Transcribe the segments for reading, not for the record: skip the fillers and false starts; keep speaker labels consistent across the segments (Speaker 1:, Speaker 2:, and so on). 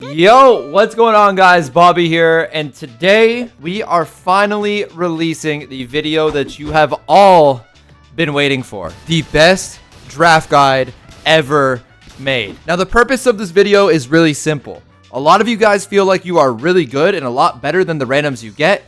Speaker 1: Yo, what's going on, guys? Bobby here, and today we are finally releasing the video that you have all been waiting for. The best draft guide ever made. Now, the purpose of this video is really simple. A lot of you guys feel like you are really good and a lot better than the randoms you get,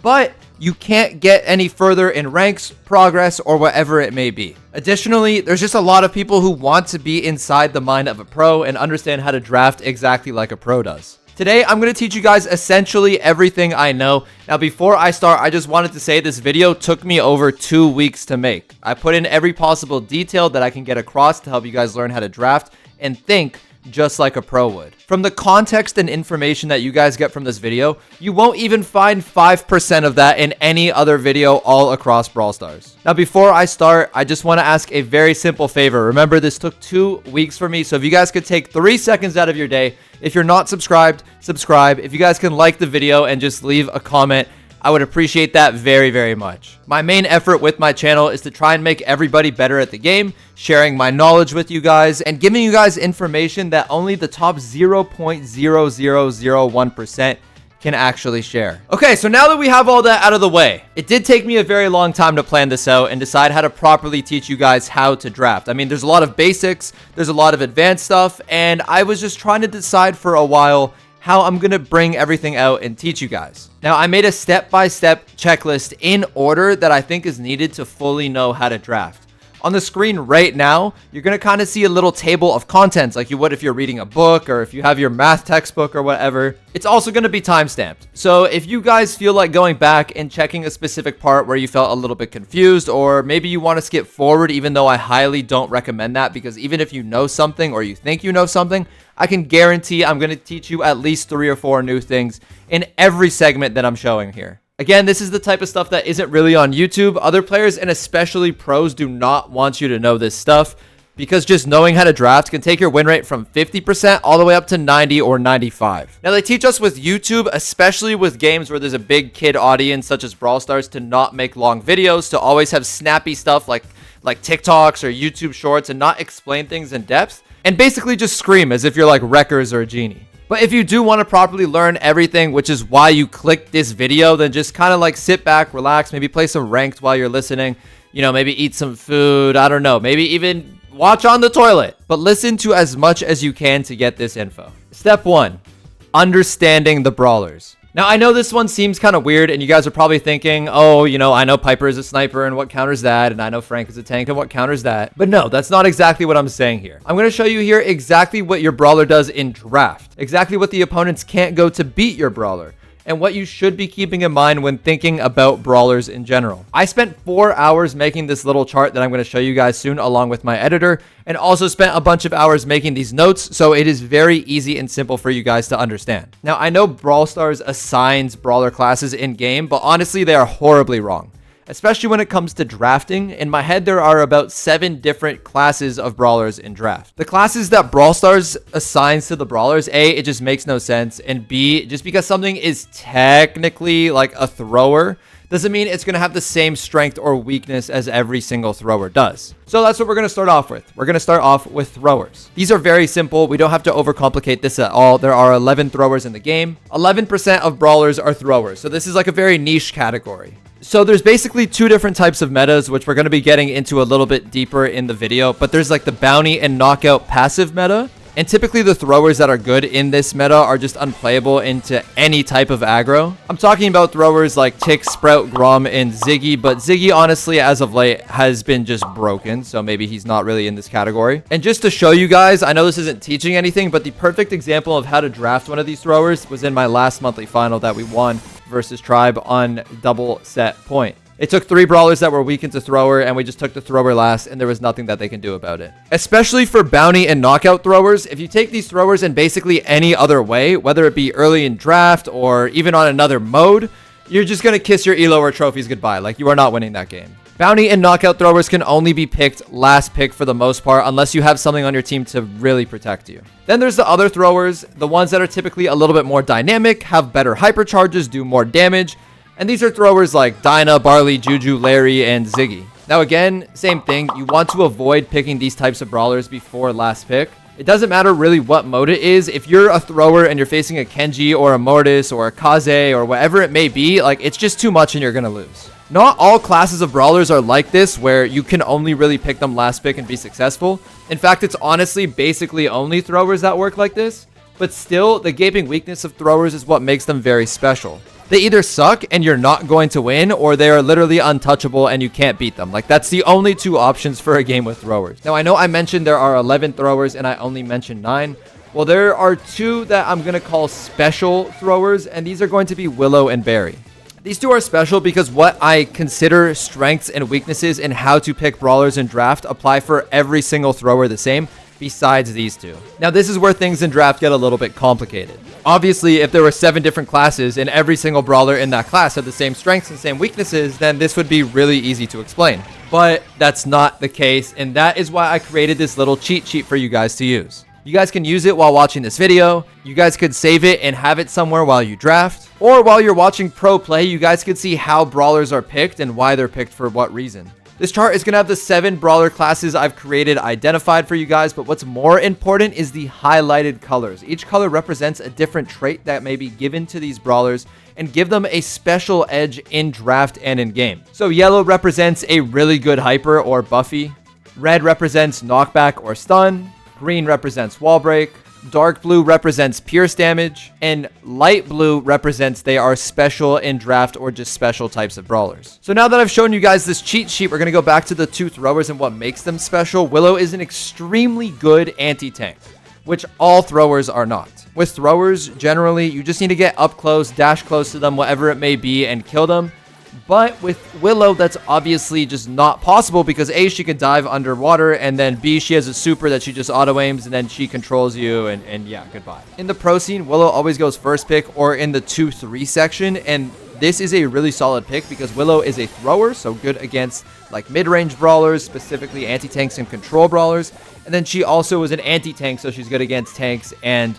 Speaker 1: but you can't get any further in ranks, progress, or whatever it may be. Additionally, there's just a lot of people who want to be inside the mind of a pro and understand how to draft exactly like a pro does. Today, I'm going to teach you guys essentially everything I know. Now, before I start, I just wanted to say this video took me over 2 weeks to make. I put in every possible detail that I can get across to help you guys learn how to draft and think just like a pro would. From the context and information that you guys get from this video, you won't even find 5% of that in any other video all across Brawl Stars. Now, before I start, I just want to ask a very simple favor. Remember, this took 2 weeks for me, so if you guys could take 3 seconds out of your day, if you're not subscribed, subscribe. If you guys can like the video and just leave a comment, I would appreciate that very, very much. My main effort with my channel is to try and make everybody better at the game, sharing my knowledge with you guys, and giving you guys information that only the top 0.0001% can actually share. Okay, so now that we have all that out of the way, it did take me a very long time to plan this out and decide how to properly teach you guys how to draft. I mean, there's a lot of basics, there's a lot of advanced stuff, and I was just trying to decide for a while how I'm gonna bring everything out and teach you guys. Now, I made a step-by-step checklist in order that I think is needed to fully know how to draft. On the screen right now, you're gonna kind of see a little table of contents like you would if you're reading a book or if you have your math textbook or whatever. It's also gonna be timestamped. So if you guys feel like going back and checking a specific part where you felt a little bit confused, or maybe you wanna skip forward, even though I highly don't recommend that, because even if you know something or you think you know something, I can guarantee I'm going to teach you at least 3 or 4 new things in every segment that I'm showing here. Again, this is the type of stuff that isn't really on YouTube. Other players and especially pros do not want you to know this stuff because just knowing how to draft can take your win rate from 50% all the way up to 90 or 95. Now, they teach us with YouTube, especially with games where there's a big kid audience such as Brawl Stars, to not make long videos, to always have snappy stuff like TikToks or YouTube shorts and not explain things in depth. And basically just scream as if you're like Wreckers or a Genie. But if you do want to properly learn everything, which is why you clicked this video, then just kind of like sit back, relax, maybe play some ranked while you're listening. You know, maybe eat some food. I don't know. Maybe even watch on the toilet. But listen to as much as you can to get this info. Step 1, understanding the brawlers. Now, I know this one seems kind of weird, and you guys are probably thinking, oh, you know, I know Piper is a sniper, and what counters that? And I know Frank is a tank, and what counters that? But no, that's not exactly what I'm saying here. I'm going to show you here exactly what your brawler does in draft, exactly what the opponents can't go to beat your brawler, and what you should be keeping in mind when thinking about brawlers in general. I spent 4 hours making this little chart that I'm going to show you guys soon along with my editor, and also spent a bunch of hours making these notes, so it is very easy and simple for you guys to understand. Now, I know Brawl Stars assigns brawler classes in-game, but honestly, they are horribly wrong. Especially when it comes to drafting. In my head, there are about 7 different classes of brawlers in draft. The classes that Brawl Stars assigns to the brawlers, A, it just makes no sense, and B, just because something is technically like a thrower doesn't mean it's going to have the same strength or weakness as every single thrower does. So that's what we're going to start off with. We're going to start off with throwers. These are very simple. We don't have to overcomplicate this at all. There are 11 throwers in the game. 11% of brawlers are throwers. So this is like a very niche category. So there's basically 2 different types of metas, which we're going to be getting into a little bit deeper in the video. But there's like the bounty and knockout passive meta. And typically the throwers that are good in this meta are just unplayable into any type of aggro. I'm talking about throwers like Tick, Sprout, Grom, and Ziggy, but Ziggy honestly as of late has been just broken, so maybe he's not really in this category. And just to show you guys, I know this isn't teaching anything, but the perfect example of how to draft one of these throwers was in my last monthly final that we won versus Tribe on double set point. It took 3 brawlers that were weak into thrower, and we just took the thrower last, and there was nothing that they can do about it. Especially for bounty and knockout throwers, if you take these throwers in basically any other way, whether it be early in draft or even on another mode, you're just going to kiss your elo or trophies goodbye. Like, you are not winning that game. Bounty and knockout throwers can only be picked last pick for the most part, unless you have something on your team to really protect you. Then there's the other throwers, the ones that are typically a little bit more dynamic, have better hypercharges, do more damage. And these are throwers like Dinah, Barley, Juju, Larry, and Ziggy. Now again, same thing. You want to avoid picking these types of brawlers before last pick. It doesn't matter really what mode it is. If you're a thrower and you're facing a Kenji or a Mortis or a Kaze or whatever it may be, like, it's just too much and you're gonna lose. Not all classes of brawlers are like this, where you can only really pick them last pick and be successful. In fact, it's honestly basically only throwers that work like this. But still, the gaping weakness of throwers is what makes them very special. They either suck and you're not going to win, or they are literally untouchable and you can't beat them. Like, that's the only two options for a game with throwers. Now, I know I mentioned there are 11 throwers and I only mentioned 9. Well, there are 2 that I'm going to call special throwers, and these are going to be Willow and Barry. These 2 are special because what I consider strengths and weaknesses in how to pick brawlers in draft apply for every single thrower the same, besides these 2. Now, this is where things in draft get a little bit complicated. Obviously, if there were 7 different classes and every single brawler in that class had the same strengths and same weaknesses, then this would be really easy to explain. But that's not the case, and that is why I created this little cheat sheet for you guys to use. You guys can use it while watching this video. You guys could save it and have it somewhere while you draft. Or while you're watching pro play, you guys could see how brawlers are picked and why they're picked for what reason. This chart is going to have the 7 brawler classes I've created identified for you guys, but what's more important is the highlighted colors. Each color represents a different trait that may be given to these brawlers and give them a special edge in draft and in game. So yellow represents a really good hyper or buffy. Red represents knockback or stun. Green represents wall break. Dark blue represents pierce damage, and light blue represents they are special in draft or just special types of brawlers. So now that I've shown you guys this cheat sheet, we're going to go back to the 2 throwers and what makes them special. Willow is an extremely good anti-tank, which all throwers are not. With throwers, generally, you just need to get up close, dash close to them, whatever it may be, and kill them. But with Willow, that's obviously just not possible because A, she can dive underwater, and then B, she has a super that she just auto-aims, and then she controls you, and yeah, goodbye. In the pro scene, Willow always goes first pick or in the 2-3 section, and this is a really solid pick because Willow is a thrower, so good against like mid-range brawlers, specifically anti-tanks and control brawlers. And then she also is an anti-tank, so she's good against tanks and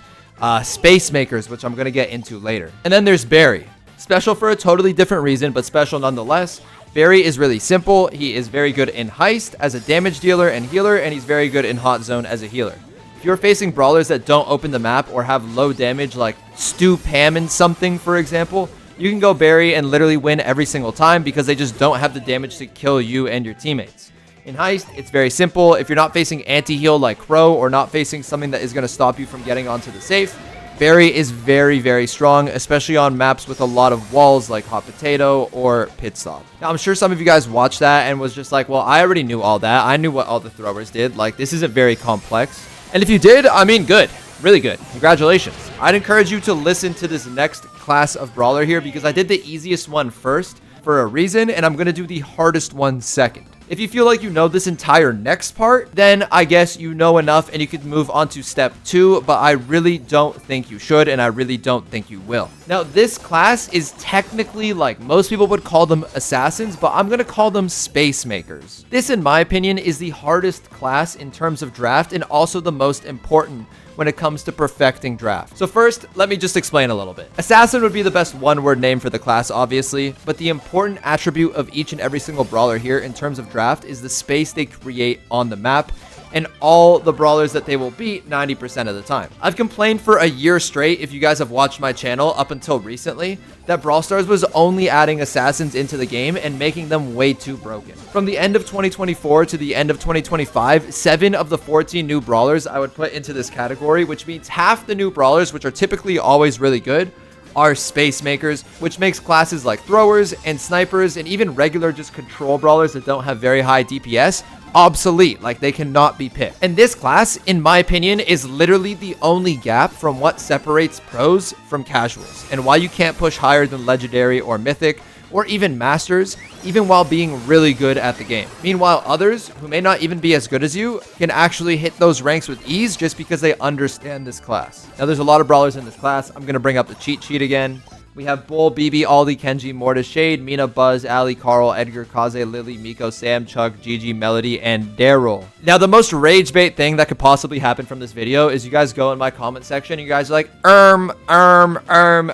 Speaker 1: space makers, which I'm going to get into later. And then there's Barry. Special for a totally different reason, but special nonetheless. Barry is really simple. He is very good in Heist as a damage dealer and healer, and he's very good in Hot Zone as a healer. If you're facing brawlers that don't open the map or have low damage, like Stu Pam and something, for example, you can go Barry and literally win every single time because they just don't have the damage to kill you and your teammates. In Heist, it's very simple. If you're not facing anti-heal like Crow or not facing something that is going to stop you from getting onto the safe, Barry is very, very strong, especially on maps with a lot of walls like Hot Potato or Pit Stop. Now, I'm sure some of you guys watched that and was just like, well, I already knew all that. I knew what all the throwers did. Like, this isn't very complex. And if you did, I mean, good. Really good. Congratulations. I'd encourage you to listen to this next class of brawler here because I did the easiest one first for a reason, and I'm going to do the hardest one second. If you feel like you know this entire next part, then I guess you know enough and you could move on to step 2, but I really don't think you should, and I really don't think you will. Now, this class is technically, like most people would call them assassins, but I'm going to call them space makers. This, in my opinion, is the hardest class in terms of draft and also the most important when it comes to perfecting draft. So first, let me just explain a little bit. Assassin would be the best one-word name for the class, obviously, but the important attribute of each and every single brawler here in terms of draft is the space they create on the map and all the brawlers that they will beat 90% of the time. I've complained for a year straight, if you guys have watched my channel up until recently, that Brawl Stars was only adding assassins into the game and making them way too broken. From the end of 2024 to the end of 2025, 7 of the 14 new brawlers I would put into this category, which means half the new brawlers, which are typically always really good, are space makers, which makes classes like throwers and snipers and even regular just control brawlers that don't have very high DPS obsolete. Like, they cannot be picked. And this class, in my opinion, is literally the only gap from what separates pros from casuals and why you can't push higher than legendary or mythic or even masters, even while being really good at the game. Meanwhile, others who may not even be as good as you can actually hit those ranks with ease just because they understand this class. Now, there's a lot of brawlers in this class. I'm going to bring up the cheat sheet again. We have Bull, BB, Aldi, Kenji, Mortis, Shade, Mina, Buzz, Ali, Carl, Edgar, Kaze, Lily, Miko, Sam, Chuck, Gigi, Melody, and Daryl. Now, the most rage bait thing that could possibly happen from this video is you guys go in my comment section and you guys are like,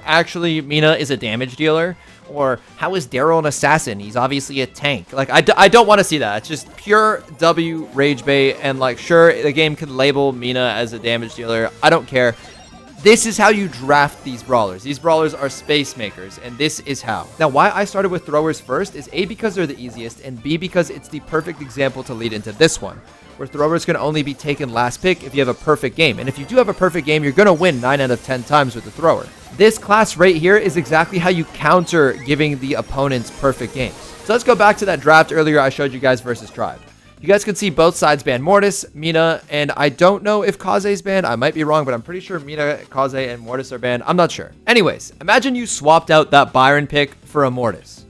Speaker 1: actually, Mina is a damage dealer. Or, how is Daryl an assassin? He's obviously a tank. Like, I don't want to see that. It's just pure W rage bait. And, like, sure, the game could label Mina as a damage dealer. I don't care. This is how you draft these brawlers. These brawlers are space makers, and this is how. Now, why I started with throwers first is A, because they're the easiest, and B, because it's the perfect example to lead into this one, where throwers can only be taken last pick if you have a perfect game. And if you do have a perfect game, you're going to win 9 out of 10 times with the thrower. This class right here is exactly how you counter giving the opponents perfect games. So let's go back to that draft earlier I showed you guys versus Tribe. You guys can see both sides ban Mortis, Mina, and I don't know if Kaze's banned. I might be wrong, but I'm pretty sure Mina, Kaze, and Mortis are banned. I'm not sure. Anyways, imagine you swapped out that Byron pick for a Mortis.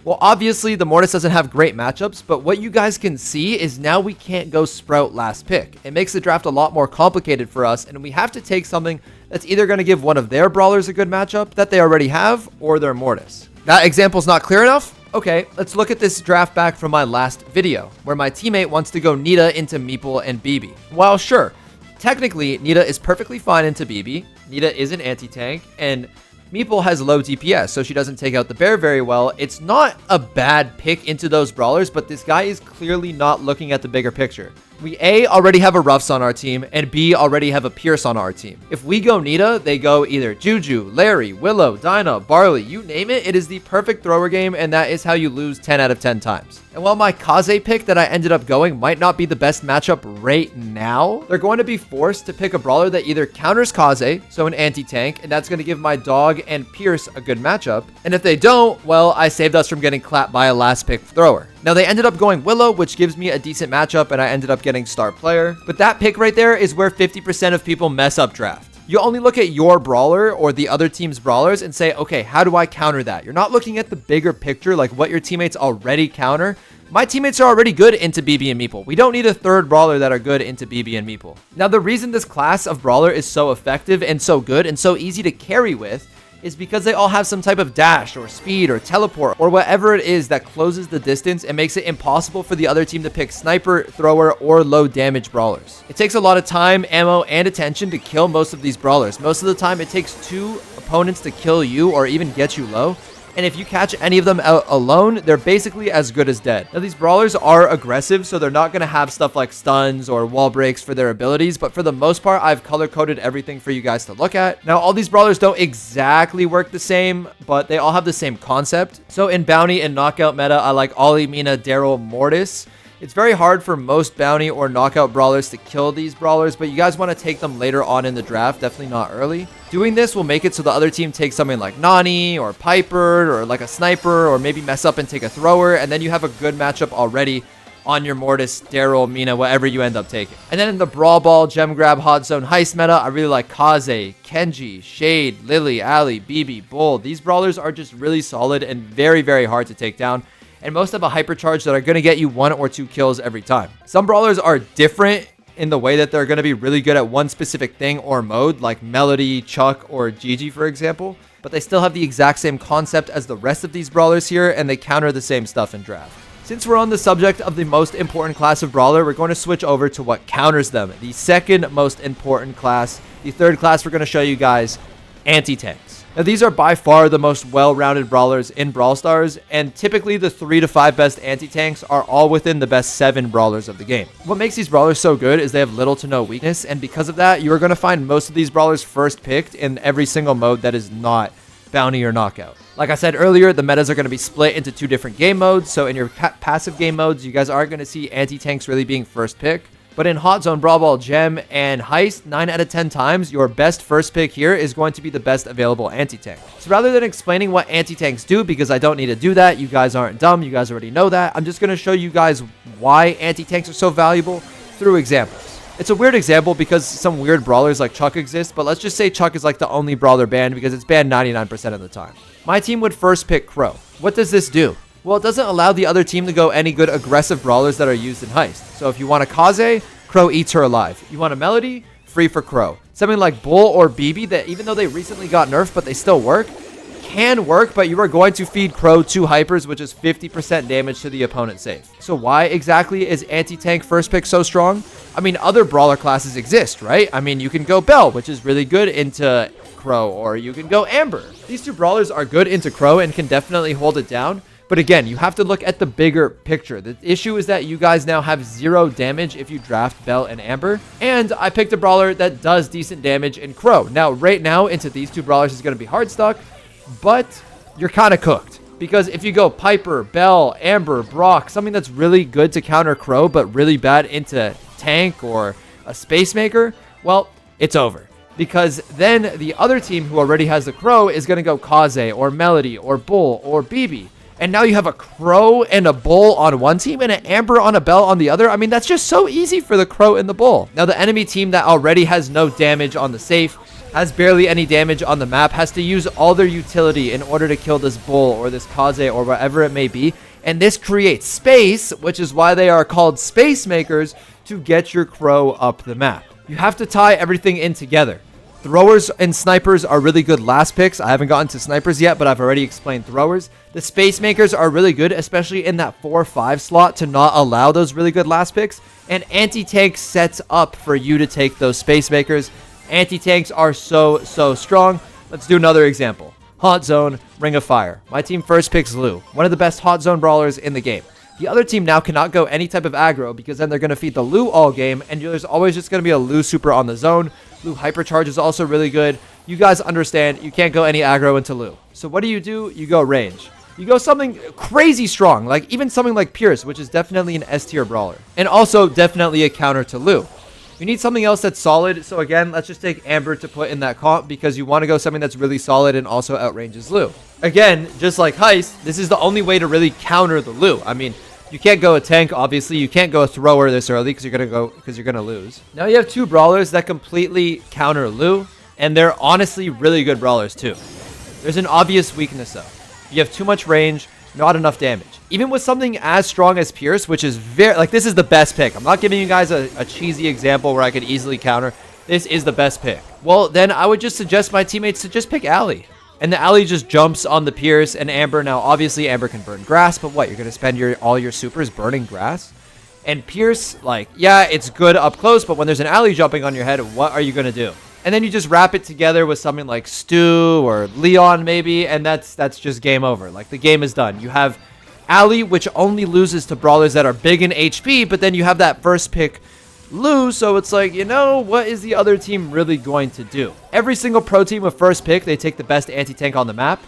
Speaker 1: Well, obviously, the Mortis doesn't have great matchups, but what you guys can see is now we can't go Sprout last pick. It makes the draft a lot more complicated for us, and we have to take something that's either going to give one of their brawlers a good matchup that they already have, or their Mortis. That example's not clear enough? Okay, let's look at this draft back from my last video, where my teammate wants to go Nita into Meeple and BB. While sure, technically, Nita is perfectly fine into BB, Nita is an anti-tank, and Meeple has low DPS, so she doesn't take out the bear very well. It's not a bad pick into those brawlers, but this guy is clearly not looking at the bigger picture. We A, already have a Ruffs on our team, and B, already have a Pierce on our team. If we go Nita, they go either Juju, Larry, Willow, Dinah, Barley, you name it. It is the perfect thrower game, and that is how you lose 10 out of 10 times. And while my Kaze pick that I ended up going might not be the best matchup right now, they're going to be forced to pick a brawler that either counters Kaze, so an anti-tank, and that's going to give my dog and Pierce a good matchup. And if they don't, well, I saved us from getting clapped by a last pick thrower. Now, they ended up going Willow, which gives me a decent matchup, and I ended up getting star player. But that pick right there is where 50% of people mess up draft. You only look at your brawler or the other team's brawlers and say, okay, how do I counter that? You're not looking at the bigger picture, like what your teammates already counter. My teammates are already good into BB and Meeple. We don't need a third brawler that are good into BB and Meeple. Now, the reason this class of brawler is so effective and so good and so easy to carry with is because they all have some type of dash or speed or teleport or whatever it is that closes the distance and makes it impossible for the other team to pick sniper, thrower, or low damage brawlers. It takes a lot of time, ammo, and attention to kill most of these brawlers. Most of the time, it takes 2 opponents to kill you or even get you low. And if you catch any of them out alone, they're basically as good as dead. Now, these brawlers are aggressive, so they're not going to have stuff like stuns or wall breaks for their abilities. But for the most part, I've color-coded everything for you guys to look at. Now, all these brawlers don't exactly work the same, but they all have the same concept. So in Bounty and Knockout meta, I like Ollie, Mina, Daryl, Mortis. It's very hard for most Bounty or Knockout brawlers to kill these brawlers, but you guys want to take them later on in the draft, definitely not early. Doing this will make it so the other team takes something like Nani or Piper or like a sniper or maybe mess up and take a thrower, and then you have a good matchup already on your Mortis, Daryl, Mina, whatever you end up taking. And then in the Brawl Ball, Gem Grab, Hot Zone, Heist meta, I really like Kaze, Kenji, Shade, Lily, Ali, BB, Bull. These brawlers are just really solid and very, very hard to take down. And most have a hypercharge that are going to get you 1 or 2 kills every time. Some brawlers are different in the way that they're going to be really good at one specific thing or mode, like Melody, Chuck, or Gigi, for example. But they still have the exact same concept as the rest of these brawlers here, and they counter the same stuff in draft. Since we're on the subject of the most important class of brawler, we're going to switch over to what counters them. The second most important class, the third class we're going to show you guys, anti-tanks. Now, these are by far the most well-rounded brawlers in Brawl Stars, and typically the 3 to 5 best anti-tanks are all within the best 7 brawlers of the game. What makes these brawlers so good is they have little to no weakness, and because of that, you are going to find most of these brawlers first picked in every single mode that is not Bounty or Knockout. Like I said earlier, the metas are going to be split into 2 different game modes, so in your passive game modes, you guys aren't going to see anti-tanks really being first pick. But in Hot Zone, Brawl Ball, Gem, and Heist, 9 out of 10 times, your best first pick here is going to be the best available anti-tank. So rather than explaining what anti-tanks do, because I don't need to do that, you guys aren't dumb, you guys already know that, I'm just going to show you guys why anti-tanks are so valuable through examples. It's a weird example because some weird brawlers like Chuck exist, but let's just say Chuck is like the only brawler banned because it's banned 99% of the time. My team would first pick Crow. What does this do? Well, it doesn't allow the other team to go any good aggressive brawlers that are used in Heist. So if you want a Kaze, Crow eats her alive. You want a Melody? Free for Crow. Something like Bull or BB that even though they recently got nerfed but they still work, can work, but you are going to feed Crow 2 hypers, which is 50% damage to the opponent's safe. So why exactly is anti-tank first pick so strong? I mean, other brawler classes exist, right? I mean, you can go Bell, which is really good into Crow, or you can go Amber. These two brawlers are good into Crow and can definitely hold it down. But again, you have to look at the bigger picture. The issue is that you guys now have 0 damage if you draft Bell and Amber. And I picked a brawler that does decent damage in Crow. Now, right now, into these two brawlers is going to be hard stuck, but you're kind of cooked. Because if you go Piper, Bell, Amber, Brock, something that's really good to counter Crow, but really bad into tank or a space maker, well, it's over. Because then the other team who already has the Crow is going to go Kaze or Melody or Bull or BB. And now you have a Crow and a Bull on one team and an Amber on a Bell on the other. I mean, that's just so easy for the Crow and the Bull. Now, the enemy team that already has no damage on the safe, has barely any damage on the map, has to use all their utility in order to kill this Bull or this Kaze or whatever it may be. And this creates space, which is why they are called space makers, to get your Crow up the map. You have to tie everything in together. Throwers and snipers are really good last picks. I haven't gotten to snipers yet, but I've already explained throwers. The space makers are really good, especially in that 4-5 slot, to not allow those really good last picks. And anti-tank sets up for you to take those space makers. Anti-tanks are so strong. Let's do another example. Hot Zone, Ring of Fire. My team first picks Lou, one of the best Hot Zone brawlers in the game. The other team now cannot go any type of aggro because then they're going to feed the Lou all game, and there's always just going to be a Lou super on the zone. Lou Hypercharge is also really good. You guys understand, you can't go any aggro into Lou. So what do? You go range. You go something crazy strong, like even something like Pierce, which is definitely an S tier brawler. And also definitely a counter to Lou. You need something else that's solid. So again, let's just take Amber to put in that comp because you want to go something that's really solid and also outranges Lou. Again, just like Heist, this is the only way to really counter the Lou. I mean, you can't go a tank, obviously. You can't go a thrower this early because you're gonna lose. Now you have two brawlers that completely counter Lou, and they're honestly really good brawlers too. There's an obvious weakness though. You have too much range, not enough damage. Even with something as strong as Pierce, which is this is the best pick. I'm not giving you guys a cheesy example where I could easily counter. This is the best pick. Well, then I would just suggest my teammates to just pick Allie. And the Allie just jumps on the Pierce and Amber. Now, obviously, Amber can burn grass, but what? You're going to spend all your supers burning grass? And Pierce, yeah, it's good up close, but when there's an Allie jumping on your head, what are you going to do? And then you just wrap it together with something like Stu or Leon, maybe, and that's just game over. The game is done. You have Allie, which only loses to brawlers that are big in HP, but then you have that first pick Lou, so it's what is the other team really going to do? Every single pro team with first pick, they take the best anti-tank on the map,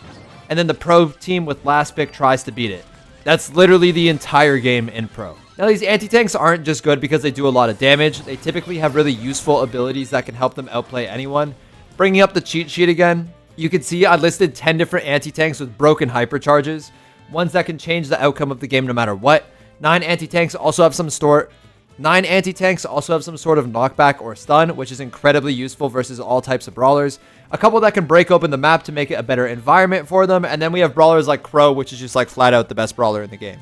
Speaker 1: and then the pro team with last pick tries to beat it. That's literally the entire game in pro. Now, these anti-tanks aren't just good because they do a lot of damage. They typically have really useful abilities that can help them outplay anyone. Bringing up the cheat sheet again, you can see I listed 10 different anti-tanks with broken hypercharges, ones that can change the outcome of the game no matter what. 9 anti-tanks also have some sort of knockback or stun, which is incredibly useful versus all types of brawlers. A couple that can break open the map to make it a better environment for them. And then we have brawlers like Crow, which is just flat out the best brawler in the game.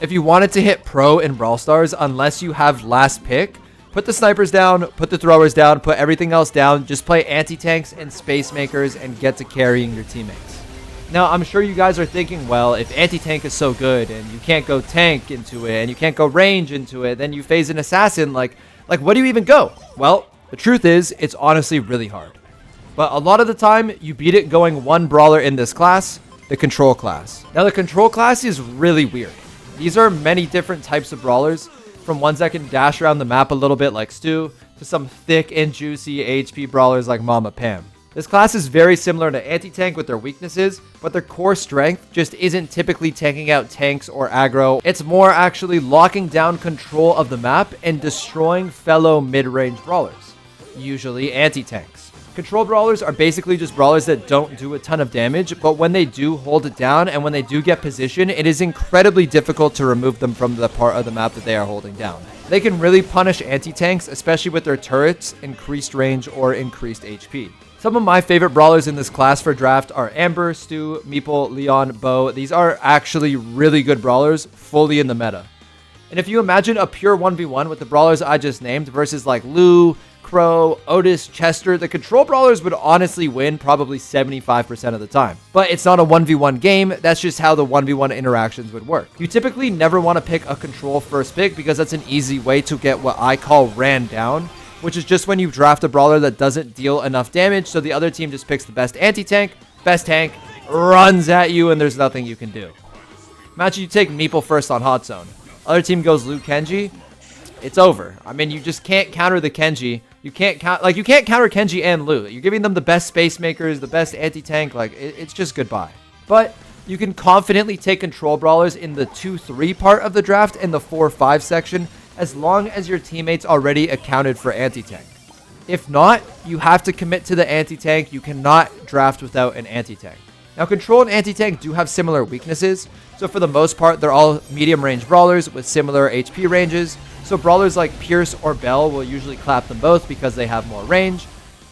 Speaker 1: If you wanted to hit pro in Brawl Stars, unless you have last pick, put the snipers down, put the throwers down, put everything else down. Just play anti-tanks and space makers and get to carrying your teammates. Now, I'm sure you guys are thinking, well, if anti-tank is so good and you can't go tank into it and you can't go range into it, then you phase an assassin, like what do you even go? Well, the truth is, it's honestly really hard. But a lot of the time, you beat it going one brawler in this class, the control class. Now, the control class is really weird. These are many different types of brawlers, from ones that can dash around the map a little bit like Stu, to some thick and juicy HP brawlers like Mama Pam. This class is very similar to anti-tank with their weaknesses, but their core strength just isn't typically tanking out tanks or aggro. It's more actually locking down control of the map and destroying fellow mid-range brawlers, usually anti-tanks. Control brawlers are basically just brawlers that don't do a ton of damage, but when they do hold it down and when they do get position, it is incredibly difficult to remove them from the part of the map that they are holding down. They can really punish anti-tanks, especially with their turrets, increased range, or increased HP. Some of my favorite brawlers in this class for draft are Amber, Stu, Meeple, Leon, Bo. These are actually really good brawlers, fully in the meta. And if you imagine a pure 1v1 with the brawlers I just named versus like Lou, Crow, Otis, Chester, the control brawlers would honestly win probably 75% of the time. But it's not a 1v1 game, that's just how the 1v1 interactions would work. You typically never want to pick a control first pick because that's an easy way to get what I call ran down, which is just when you draft a brawler that doesn't deal enough damage, so the other team just picks the best anti-tank, best tank, runs at you, and there's nothing you can do. Imagine you take Meeple first on Hot Zone. Other team goes Lou Kenji, it's over. I mean, you just can't counter the Kenji. You can't counter Kenji and Lou. You're giving them the best space makers, the best anti-tank. Like, it's just goodbye. But you can confidently take control brawlers in the 2-3 part of the draft and the 4-5 section as long as your teammates already accounted for anti-tank. If not, you have to commit to the anti-tank. You cannot draft without an anti-tank. Now, control and anti-tank do have similar weaknesses. So for the most part, they're all medium range brawlers with similar HP ranges. So brawlers like Pierce or Bell will usually clap them both because they have more range.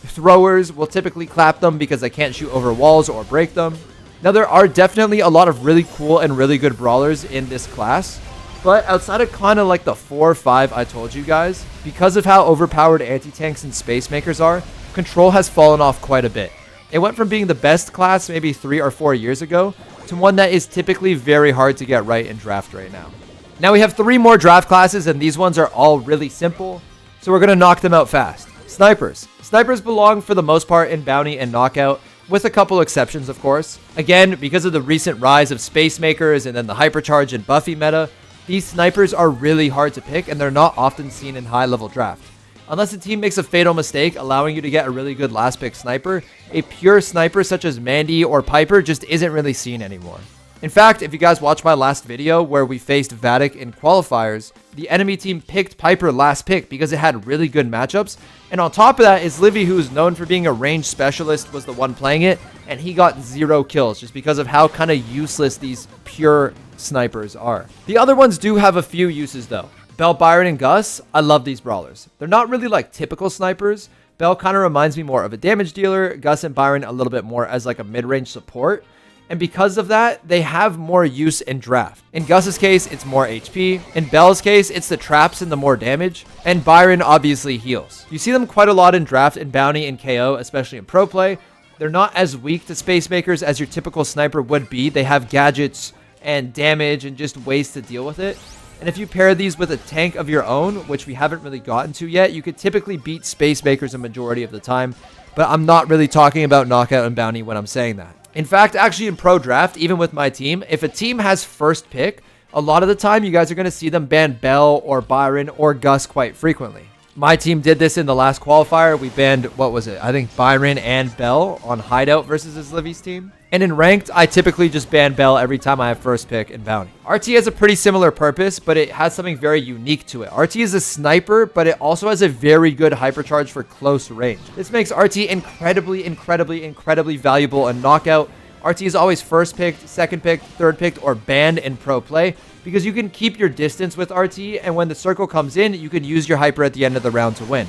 Speaker 1: Throwers will typically clap them because they can't shoot over walls or break them. Now, there are definitely a lot of really cool and really good brawlers in this class. But outside of kind of like the 4-5 I told you guys, because of how overpowered anti-tanks and space makers are, control has fallen off quite a bit. It went from being the best class maybe 3 or 4 years ago to one that is typically very hard to get right in draft right now. Now we have 3 more draft classes, and these ones are all really simple, so we're going to knock them out fast. Snipers. Snipers belong for the most part in Bounty and Knockout, with a couple exceptions of course. Again, because of the recent rise of Space Makers and then the Hypercharge and Buffy meta, these snipers are really hard to pick and they're not often seen in high level draft. Unless a team makes a fatal mistake allowing you to get a really good last pick sniper, a pure sniper such as Mandy or Piper just isn't really seen anymore. In fact, if you guys watched my last video where we faced Vatic in qualifiers, the enemy team picked Piper last pick because it had really good matchups. And on top of that is Livy, who is known for being a range specialist, was the one playing it, and he got 0 kills just because of how kind of useless these pure snipers are. The other ones do have a few uses though. Bell, Byron, and Gus, I love these brawlers. They're not really like typical snipers. Bell kind of reminds me more of a damage dealer, Gus and Byron a little bit more as like a mid-range support. And because of that, they have more use in draft. In Gus's case, it's more HP. In Bell's case, it's the traps and the more damage. And Byron obviously heals. You see them quite a lot in draft and Bounty and KO, especially in pro play. They're not as weak to space makers as your typical sniper would be. They have gadgets and damage and just ways to deal with it. And if you pair these with a tank of your own, which we haven't really gotten to yet, you could typically beat space makers a majority of the time. But I'm not really talking about Knockout and Bounty when I'm saying that. In fact, actually in pro draft, even with my team, if a team has first pick, a lot of the time you guys are going to see them ban Bell or Byron or Gus quite frequently. My team did this in the last qualifier. We banned, what was it? I think Byron and Bell on Hideout versus his Livy's team. And in ranked, I typically just ban Bell every time I have first pick in Bounty. RT has a pretty similar purpose, but it has something very unique to it. RT is a sniper, but it also has a very good hypercharge for close range. This makes RT incredibly valuable in Knockout. RT is always first picked, second picked, third picked, or banned in pro play because you can keep your distance with RT, and when the circle comes in, you can use your hyper at the end of the round to win.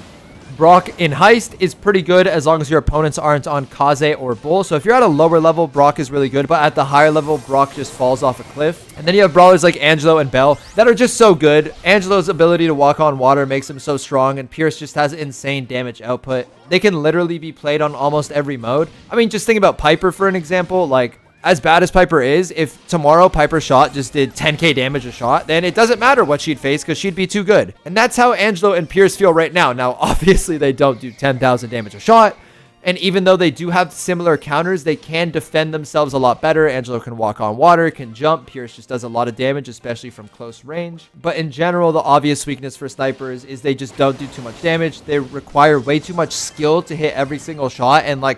Speaker 1: Brock in Heist is pretty good as long as your opponents aren't on Kaze or Bull. So if you're at a lower level, Brock is really good. But at the higher level, Brock just falls off a cliff. And then you have brawlers like Angelo and Bell that are just so good. Angelo's ability to walk on water makes him so strong. And Pierce just has insane damage output. They can literally be played on almost every mode. I mean, just think about Piper for an example. Like, as bad as Piper is, if tomorrow Piper's shot just did 10k damage a shot, then it doesn't matter what she'd face because she'd be too good. And that's how Angelo and Pierce feel right now. Now, obviously, they don't do 10,000 damage a shot. And even though they do have similar counters, they can defend themselves a lot better. Angelo can walk on water, can jump. Pierce just does a lot of damage, especially from close range. But in general, the obvious weakness for snipers is they just don't do too much damage. They require way too much skill to hit every single shot. And like,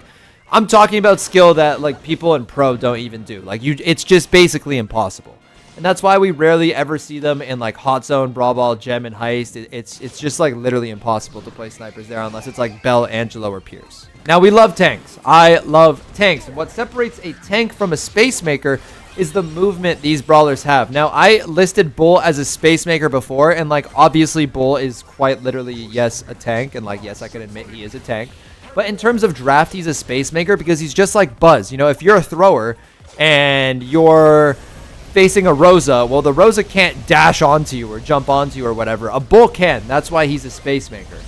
Speaker 1: I'm talking about skill that like people in pro don't even do. Like it's just basically impossible. And that's why we rarely ever see them in like Hot Zone, Brawl Ball, Gem, and Heist. It's just like literally impossible to play snipers there unless it's like Bell, Angelo, or Pierce. Now we love tanks. I love tanks. And what separates a tank from a space maker is the movement these brawlers have. Now I listed Bull as a space maker before, and like obviously Bull is quite literally, yes, a tank, and like yes, I can admit he is a tank. But in terms of draft, he's a space maker because he's just like Buzz. You know, if you're a thrower and you're facing a Rosa, well, the Rosa can't dash onto you or jump onto you or whatever. A Bull can. That's why he's a Space Maker.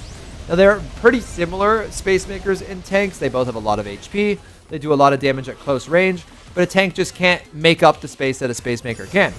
Speaker 1: Now, they're pretty similar Space Makers in tanks. They both have a lot of HP. They do a lot of damage at close range, but a tank just can't make up the space that a Space Maker can,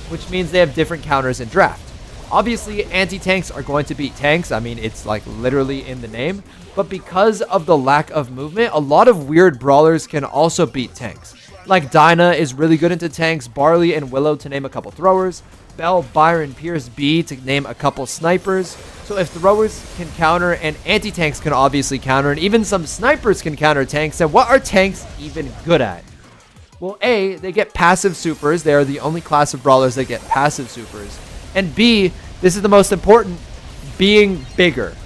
Speaker 1: which means they have different counters in draft. Obviously, anti-tanks are going to beat tanks. I mean, it's like literally in the name. But because of the lack of movement, a lot of weird brawlers can also beat tanks. Like Dinah is really good into tanks, Barley and Willow to name a couple throwers, Belle, Byron, Pierce, B to name a couple snipers. So if throwers can counter and anti-tanks can obviously counter, and even some snipers can counter tanks, then what are tanks even good at? Well, A, they get passive supers. They are the only class of brawlers that get passive supers. And B, this is the most important, being bigger.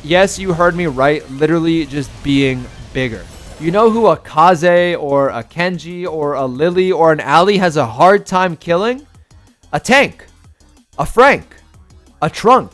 Speaker 1: Yes, you heard me right, literally just being bigger. You know who a Kaze or a Kenji or a Lily or an Ali has a hard time killing? A tank, a Frank, a Trunk,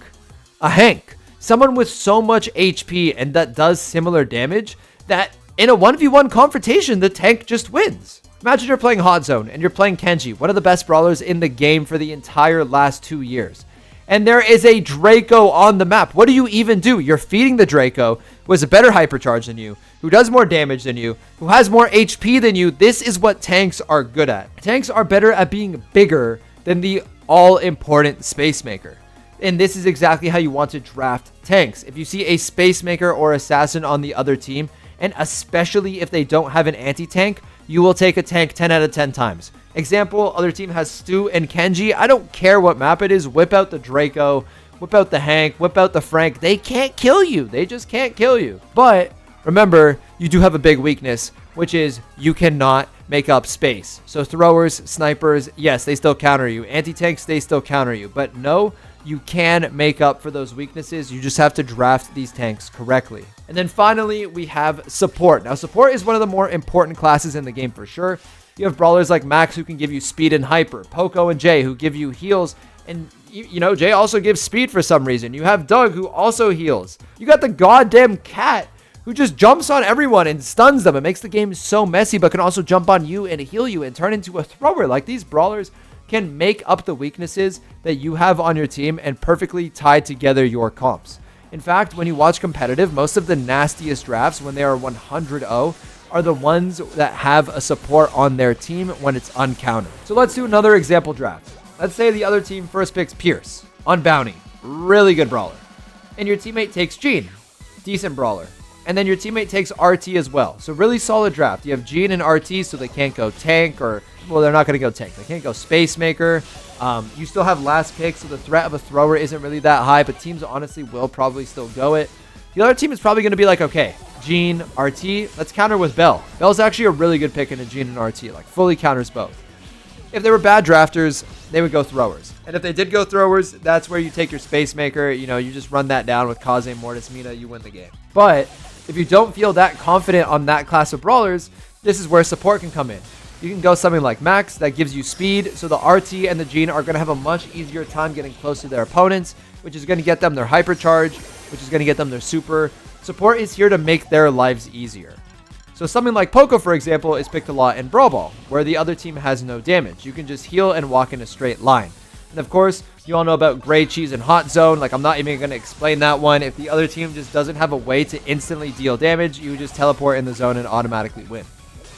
Speaker 1: a Hank. Someone with so much HP and that does similar damage that in a 1v1 confrontation, the tank just wins. Imagine you're playing Hot Zone and you're playing Kenji, one of the best brawlers in the game for the entire last 2 years. And there is a Draco on the map. What do you even do? You're feeding the Draco, who has a better hypercharge than you, who does more damage than you, who has more HP than you. This is what tanks are good at. Tanks are better at being bigger than the all-important Space Maker. And this is exactly how you want to draft tanks. If you see a Space Maker or Assassin on the other team, and especially if they don't have an anti-tank, you will take a tank 10 out of 10 times. Example, other team has Stu and Kenji. I don't care what map it is. Whip out the Draco, whip out the Hank, whip out the Frank. They can't kill you. They just can't kill you. But remember, you do have a big weakness, which is you cannot make up space. So throwers, snipers, yes, they still counter you. Anti-tanks, they still counter you. But no, you can make up for those weaknesses. You just have to draft these tanks correctly. And then finally, we have support. Now, support is one of the more important classes in the game for sure. You have brawlers like Max who can give you speed and hyper, Poco and Jay who give you heals, and you know, Jay also gives speed for some reason. You have Doug who also heals. You got the goddamn Cat who just jumps on everyone and stuns them. It makes the game so messy, but can also jump on you and heal you and turn into a thrower. Like, these brawlers can make up the weaknesses that you have on your team and perfectly tie together your comps. In fact, when you watch competitive, most of the nastiest drafts when they are 100-0 are the ones that have a support on their team when it's uncountered. So let's do another example draft. Let's say the other team first picks Pierce on Bounty, really good brawler. And your teammate takes Gene, decent brawler. And then your teammate takes RT as well. So really solid draft. You have Gene and RT, so they can't go tank or, well, they're not going to go tank. They can't go Space Maker. You still have last pick, so the threat of a thrower isn't really that high, but teams honestly will probably still go it. The other team is probably going to be like, okay, Gene, RT, let's counter with Belle. Belle's actually a really good pick in a Gene and RT, like fully counters both. If they were bad drafters, they would go throwers. And if they did go throwers, that's where you take your Space Maker. You know, you just run that down with Kaze, Mortis, Mina, you win the game. But if you don't feel that confident on that class of brawlers, this is where support can come in. You can go something like Max that gives you speed, so the RT and the Gene are going to have a much easier time getting close to their opponents, which is going to get them their hypercharge, which is going to get them their super. Support is here to make their lives easier. So something like Poco, for example, is picked a lot in Brawl Ball, where the other team has no damage. You can just heal and walk in a straight line. And of course, you all know about Gray Cheese and Hot Zone. Like, I'm not even going to explain that one. If the other team just doesn't have a way to instantly deal damage, you just teleport in the zone and automatically win.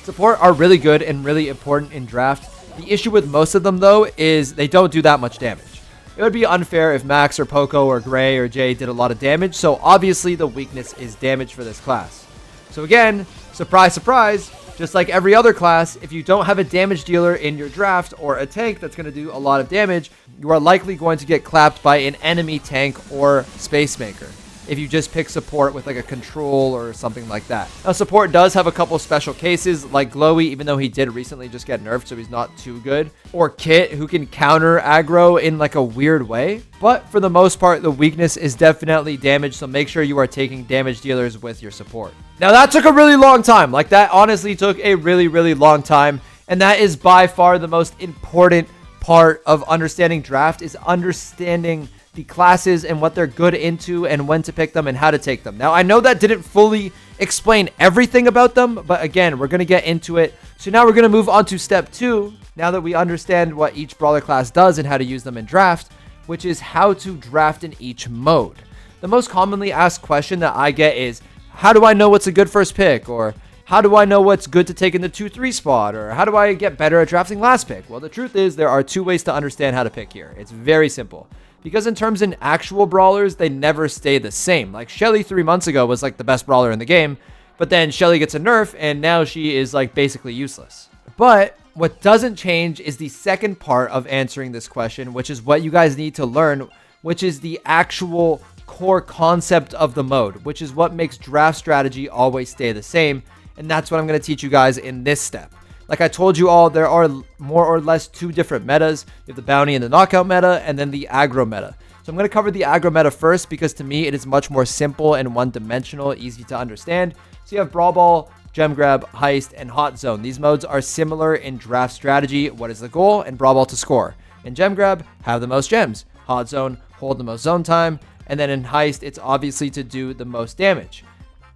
Speaker 1: Support are really good and really important in draft. The issue with most of them, though, is they don't do that much damage. It would be unfair if Max or Poco or Gray or Jay did a lot of damage, so obviously the weakness is damage for this class. So again, surprise, surprise, just like every other class, if you don't have a damage dealer in your draft or a tank that's going to do a lot of damage, you are likely going to get clapped by an enemy tank or Space Maker if you just pick support with like a control or something like that. Now, support does have a couple special cases, like Glowy, even though he did recently just get nerfed, so he's not too good, or Kit, who can counter aggro in like a weird way. But for the most part, the weakness is definitely damage, so make sure you are taking damage dealers with your support. Now, that took a really long time. Like, that honestly took a really, really long time, and that is by far the most important part of understanding draft, is understanding the classes and what they're good into and when to pick them and how to take them. Now, I know that didn't fully explain everything about them, but again, we're going to get into it. So now we're going to move on to step 2, Now that we understand what each brawler class does and how to use them in draft, which is how to draft in each mode. The most commonly asked question that I get is, how do I know what's a good first pick? Or how do I know what's good to take in the 2-3 spot? Or how do I get better at drafting last pick? Well, the truth is there are two ways to understand how to pick here. It's very simple. Because in terms in actual brawlers, they never stay the same. Like Shelly 3 months ago was like the best brawler in the game, but then Shelly gets a nerf and now she is like basically useless. But what doesn't change is the second part of answering this question, which is what you guys need to learn, which is the actual core concept of the mode, which is what makes draft strategy always stay the same. And that's what I'm going to teach you guys in this step. Like I told you all, there are more or less two different metas. You have the bounty and the knockout meta, and then the aggro meta. So I'm going to cover the aggro meta first because to me it is much more simple and one-dimensional, easy to understand. So you have Brawl Ball, Gem Grab, Heist, and Hot Zone. These modes are similar in draft strategy. What is the goal? In Brawl Ball to score. In Gem Grab, have the most gems. Hot Zone, hold the most zone time. And then in Heist, it's obviously to do the most damage.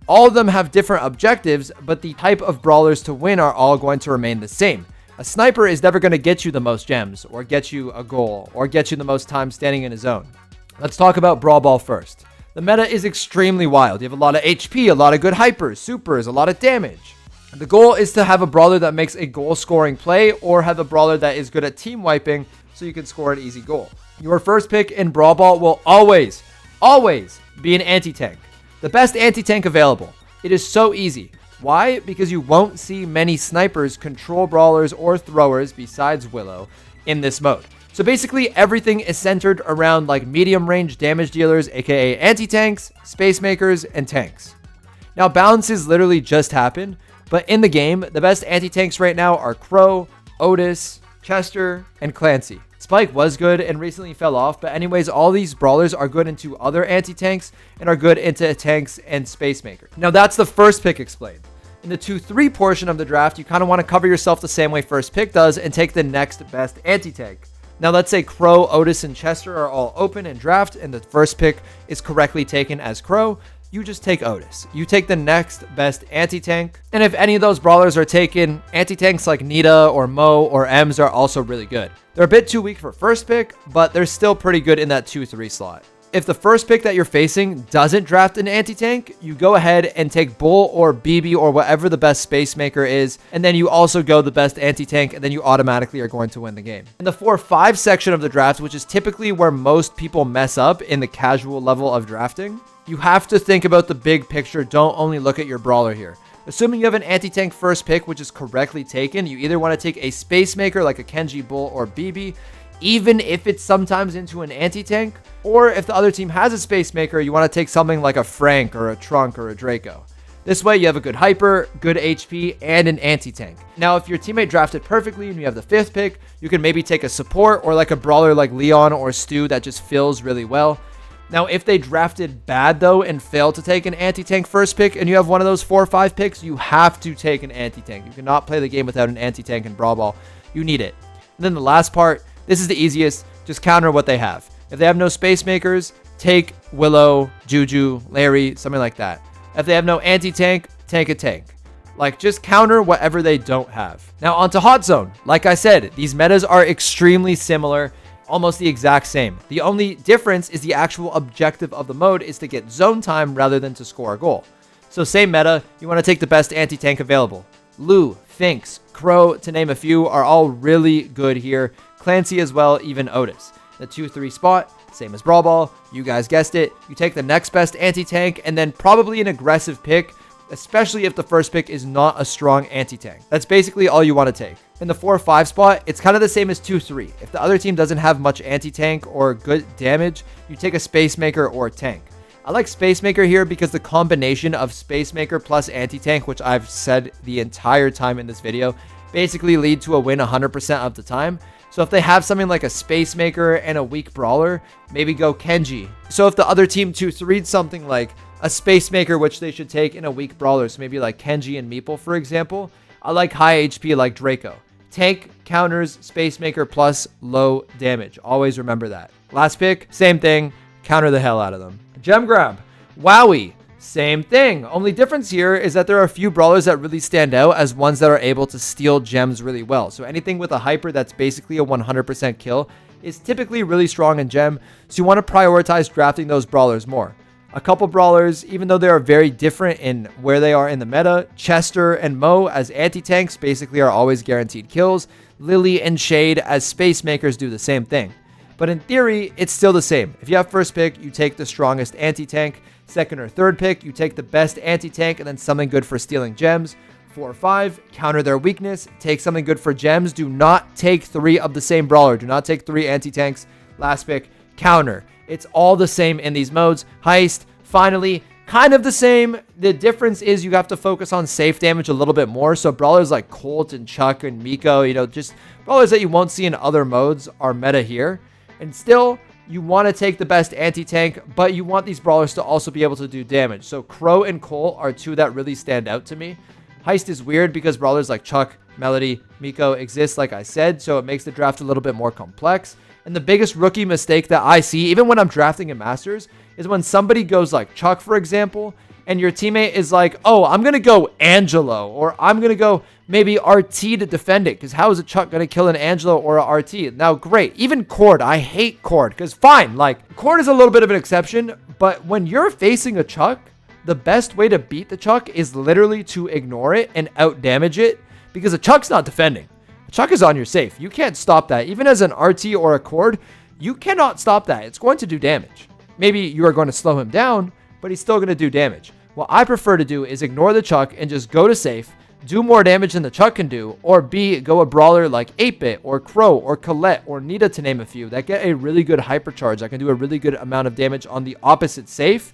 Speaker 1: All of them have different objectives, but the type of brawlers to win are all going to remain the same. A sniper is never going to get you the most gems, or get you a goal, or get you the most time standing in a zone. Let's talk about Brawl Ball first. The meta is extremely wild. You have a lot of HP, a lot of good hypers, supers, a lot of damage. The goal is to have a brawler that makes a goal-scoring play, or have a brawler that is good at team wiping, so you can score an easy goal. Your first pick in Brawl Ball will always be an anti-tank. The best anti-tank available. It is so easy. Why? Because you won't see many snipers control brawlers or throwers besides Willow in this mode. So basically everything is centered around like medium range damage dealers, aka anti-tanks, space makers, and tanks. Now balances literally just happen, but in the game, the best anti-tanks right now are Crow, Otis, Chester, and Clancy. Spike was good and recently fell off, but anyways, all these brawlers are good into other anti-tanks and are good into tanks and space makers. Now that's the first pick explained. In the 2-3 portion of the draft, you kind of want to cover yourself the same way first pick does and take the next best anti-tank. Now let's say Crow, Otis, and Chester are all open in draft and the first pick is correctly taken as Crow. You just take Otis. You take the next best anti-tank. And if any of those brawlers are taken, anti-tanks like Nita or Mo or Ems are also really good. They're a bit too weak for first pick, but they're still pretty good in that 2-3 slot. If the first pick that you're facing doesn't draft an anti-tank, you go ahead and take Bull or BB or whatever the best space maker is, and then you also go the best anti-tank, and then you automatically are going to win the game. In the 4-5 section of the draft, which is typically where most people mess up in the casual level of drafting, you have to think about the big picture. Don't only look at your brawler here. Assuming you have an anti-tank first pick, which is correctly taken, you either want to take a space maker like a Kenji, Bull, or BB, even if it's sometimes into an anti-tank, or if the other team has a space maker, you want to take something like a Frank or a Trunk or a Draco. This way you have a good hyper, good HP, and an anti-tank. Now, if your teammate drafted perfectly and you have the 5th pick, you can maybe take a support or like a brawler like Leon or Stu that just fills really well. Now, if they drafted bad, though, and failed to take an anti-tank first pick, and you have one of those 4 or 5 picks, you have to take an anti-tank. You cannot play the game without an anti-tank in Brawl Ball. You need it. And then the last part, this is the easiest. Just counter what they have. If they have no space makers, take Willow, Juju, Larry, something like that. If they have no anti-tank, take a tank. Like, just counter whatever they don't have. Now, onto Hot Zone. Like I said, these metas are extremely similar. Almost the exact same. The only difference is the actual objective of the mode is to get zone time rather than to score a goal. So same meta, you want to take the best anti-tank available. Lou, Finks, Crow, to name a few, are all really good here. Clancy as well, even Otis. The 2-3 spot, same as Brawl Ball, you guys guessed it. You take the next best anti-tank and then probably an aggressive pick, especially if the first pick is not a strong anti-tank. That's basically all you want to take. In the 4-5 spot, it's kind of the same as 2-3. If the other team doesn't have much anti-tank or good damage, you take a space maker or a tank. I like space maker here because the combination of space maker plus anti-tank, which I've said the entire time in this video, basically lead to a win 100% of the time. So if they have something like a space maker and a weak brawler, maybe go Kenji. So if the other team 2-3'd something like a space maker, which they should take in a weak brawler, so maybe like Kenji and Meeple, for example, I like high HP like Draco. Tank counters space maker plus low damage. Always remember that. Last pick, same thing. Counter the hell out of them. Gem Grab. Wowie. Same thing. Only difference here is that there are a few brawlers that really stand out as ones that are able to steal gems really well. So anything with a hyper that's basically a 100% kill is typically really strong in gem. So you want to prioritize drafting those brawlers more. A couple brawlers, even though they are very different in where they are in the meta, Chester and Mo as anti-tanks basically are always guaranteed kills. Lily and Shade as space makers do the same thing. But in theory, it's still the same. If you have first pick, you take the strongest anti-tank. Second or third pick, you take the best anti-tank and then something good for stealing gems. 4 or 5, counter their weakness. Take something good for gems. Do not take 3 of the same brawler. Do not take 3 anti-tanks. Last pick, counter. It's all the same in these modes. Heist, finally, kind of the same. The difference is you have to focus on safe damage a little bit more. So brawlers like Colt and Chuck and Miko, just brawlers that you won't see in other modes are meta here. And still, you want to take the best anti-tank, but you want these brawlers to also be able to do damage. So Crow and Colt are 2 that really stand out to me. Heist is weird because brawlers like Chuck, Melody, Miko exist, like I said, so it makes the draft a little bit more complex. And the biggest rookie mistake that I see, even when I'm drafting in Masters, is when somebody goes like Chuck, for example, and your teammate is like, oh, I'm going to go Angelo, or I'm going to go maybe RT to defend it, because how is a Chuck going to kill an Angelo or a RT? Now, great. Even Cord. I hate Cord, because fine, like, Cord is a little bit of an exception, but when you're facing a Chuck, the best way to beat the Chuck is literally to ignore it and out-damage it, because a Chuck's not defending. A Chuck is on your safe. You can't stop that. Even as an RT or a Cord, you cannot stop that. It's going to do damage. Maybe you are going to slow him down, but he's still going to do damage. What I prefer to do is ignore the Chuck and just go to safe, do more damage than the Chuck can do, or B, go a brawler like 8-Bit or Crow or Colette or Nita, to name a few, that get a really good hypercharge. I can do a really good amount of damage on the opposite safe,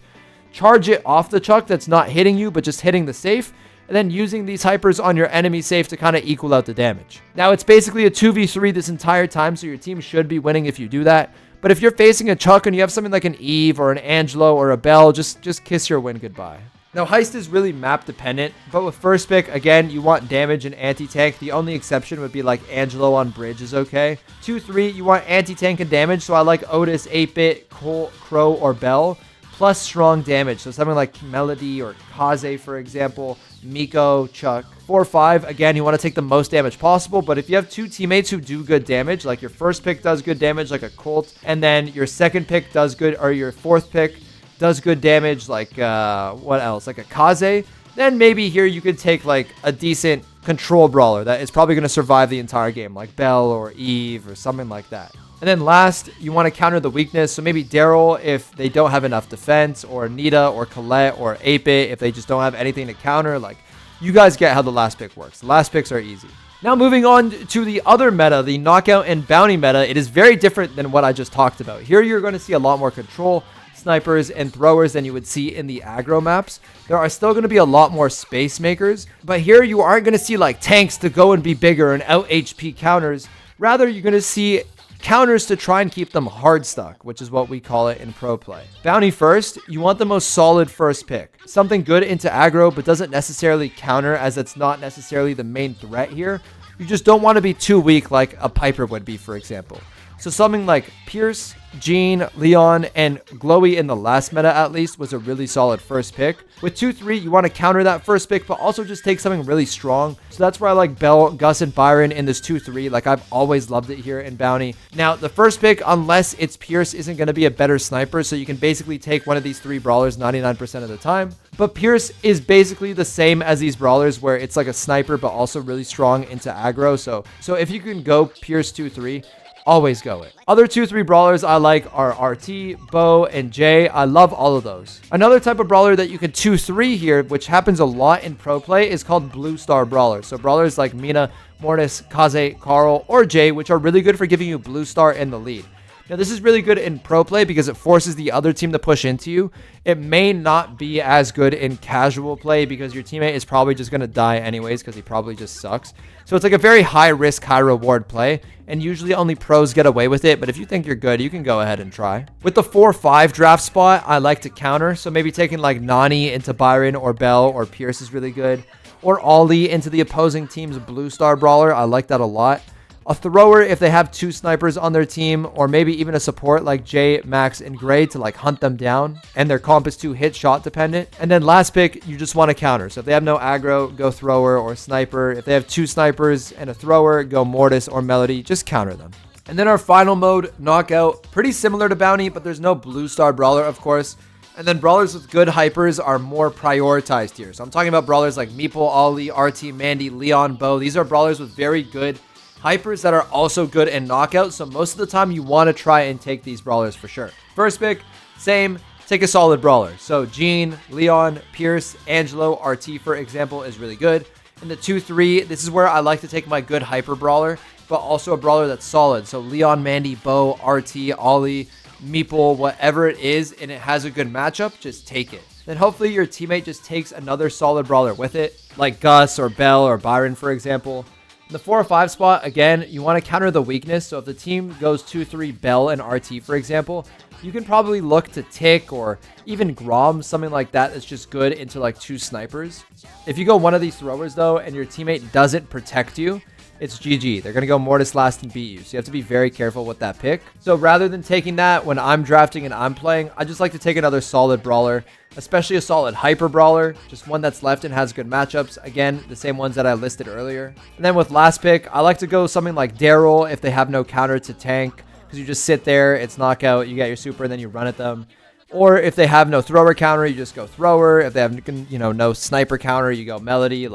Speaker 1: charge it off the Chuck that's not hitting you but just hitting the safe, and then using these hypers on your enemy safe to kind of equal out the damage. Now, it's basically a 2v3 this entire time, so your team should be winning if you do that. But if you're facing a Chuck and you have something like an Eve or an Angelo or a Belle, just kiss your win goodbye. Now, Heist is really map dependent, but with first pick, again, you want damage and anti-tank. The only exception would be like Angelo on bridge is okay. 2-3, you want anti-tank and damage, so I like Otis, 8-Bit, Colt, Crow, or Belle, plus strong damage. So something like Melody or Kaze, for example, Miko, Chuck. 4-5, again, you want to take the most damage possible, but if you have 2 teammates who do good damage, like your first pick does good damage like a Colt, and then your second pick does good, or your fourth pick does good damage like, what else, like a Kaze, then maybe here you could take like a decent control brawler that is probably going to survive the entire game, like Belle or Eve or something like that. And then last, you want to counter the weakness. So maybe Daryl if they don't have enough defense, or Nita or Colette or 8-Bit if they just don't have anything to counter. Like, you guys get how the last pick works. The last picks are easy. Now moving on to the other meta, the knockout and bounty meta, it is very different than what I just talked about. Here you're going to see a lot more control, snipers, and throwers than you would see in the aggro maps. There are still going to be a lot more space makers, but here you aren't going to see like tanks to go and be bigger and out HP counters. Rather, you're going to see counters to try and keep them hard stuck, which is what we call it in pro play. Bounty first, you want the most solid first pick. Something good into aggro, but doesn't necessarily counter, as it's not necessarily the main threat here. You just don't want to be too weak like a Piper would be, for example. So something like Pierce, Jean, Leon, and Glowy in the last meta at least was a really solid first pick. With 2-3, you want to counter that first pick, but also just take something really strong. So that's where I like Belle, Gus, and Byron in this 2-3. Like, I've always loved it here in Bounty. Now, the first pick, unless it's Pierce, isn't going to be a better sniper, so you can basically take one of these 3 brawlers 99% of the time. But Pierce is basically the same as these brawlers, where it's like a sniper, but also really strong into aggro. So if you can go Pierce 2-3, always go it. Other 2-3 brawlers I like are RT, Bo, and Jay. I love all of those. Another type of brawler that you could 2-3 here, which happens a lot in pro play, is called blue star brawlers. So brawlers like Mina, Mortis, Kaze, Carl, or Jay, which are really good for giving you blue star in the lead. Now, this is really good in pro play because it forces the other team to push into you. It may not be as good in casual play because your teammate is probably just going to die anyways because he probably just sucks. So it's like a very high risk, high reward play, and usually only pros get away with it. But if you think you're good, you can go ahead and try. With the 4-5 draft spot, I like to counter. So maybe taking like Nani into Byron or Belle or Pierce is really good. Or Ollie into the opposing team's blue star brawler. I like that a lot. a thrower if they have 2 snipers on their team, or maybe even a support like Jay, Max, and Gray to like hunt them down, and their comp is too hit shot dependent. And then last pick, you just want to counter. So if they have no aggro, go thrower or sniper. If they have 2 snipers and a thrower, go Mortis or Melody. Just counter them. And then our final mode, Knockout, pretty similar to Bounty, but there's no blue star brawler, of course. And then brawlers with good hypers are more prioritized here. So I'm talking about brawlers like Meeple, Ollie, RT, Mandy, Leon, Bo. These are brawlers with very good hypers that are also good in Knockout. So most of the time you want to try and take these brawlers for sure. First pick, same, take a solid brawler. So Jean, Leon, Pierce, Angelo, RT, for example, is really good. In the 2-3, this is where I like to take my good hyper brawler, but also a brawler that's solid. So Leon, Mandy, Bo, RT, Ollie, Meeple, whatever it is, and it has a good matchup, just take it. Then hopefully your teammate just takes another solid brawler with it, like Gus or Bell or Byron, for example. In the 4 or 5 spot, again, you want to counter the weakness. So if the team goes 2-3 Bell and RT, for example, you can probably look to Tick or even Grom, something like that that's just good into like 2 snipers. If you go one of these throwers though, and your teammate doesn't protect you, it's GG. They're going to go Mortis last and beat you. So you have to be very careful with that pick. So rather than taking that when I'm drafting and I'm playing, I just like to take another solid brawler, especially a solid hyper brawler, just one that's left and has good matchups. Again, the same ones that I listed earlier. And then with last pick, I like to go something like Daryl if they have no counter to tank, because you just sit there, it's knockout, you get your super, and then you run at them. Or if they have no thrower counter, you just go thrower. If they have, no sniper counter, you go Melody.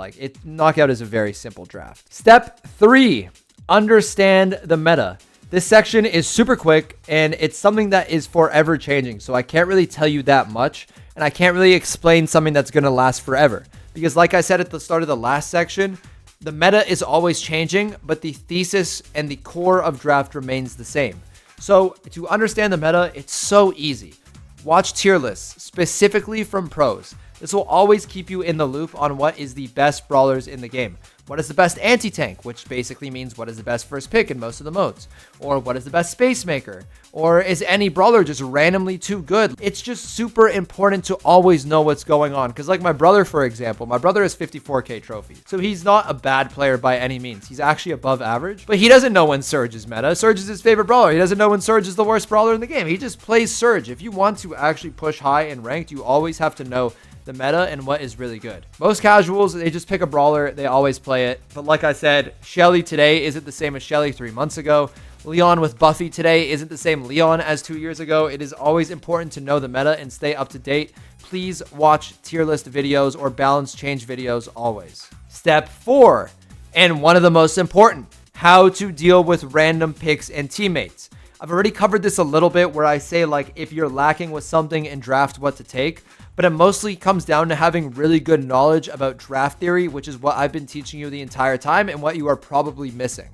Speaker 1: Knockout is a very simple draft. Step 3, understand the meta. This section is super quick, and it's something that is forever changing. So I can't really tell you that much, and I can't really explain something that's going to last forever. Because like I said at the start of the last section, the meta is always changing, but the thesis and the core of draft remains the same. So to understand the meta, it's so easy. Watch tier lists, specifically from pros. This will always keep you in the loop on what is the best brawlers in the game. What is the best anti-tank, which basically means what is the best first pick in most of the modes. Or what is the best space maker. Or is any brawler just randomly too good? It's just super important to always know what's going on. Because like my brother, for example, my brother has 54k trophies. So he's not a bad player by any means. He's actually above average. But he doesn't know when Surge is meta. Surge is his favorite brawler. He doesn't know when Surge is the worst brawler in the game. He just plays Surge. If you want to actually push high in ranked, you always have to know the meta and what is really good. Most casuals, they just pick a brawler. They always play it. But like I said, Shelly today isn't the same as Shelly 3 months ago. Leon with Buffy today isn't the same Leon as 2 years ago. It is always important to know the meta and stay up to date. Please watch tier list videos or balance change videos always. Step 4, and one of the most important, how to deal with random picks and teammates. I've already covered this a little bit where I say like if you're lacking with something in draft, what to take. But it mostly comes down to having really good knowledge about draft theory, which is what I've been teaching you the entire time and what you are probably missing.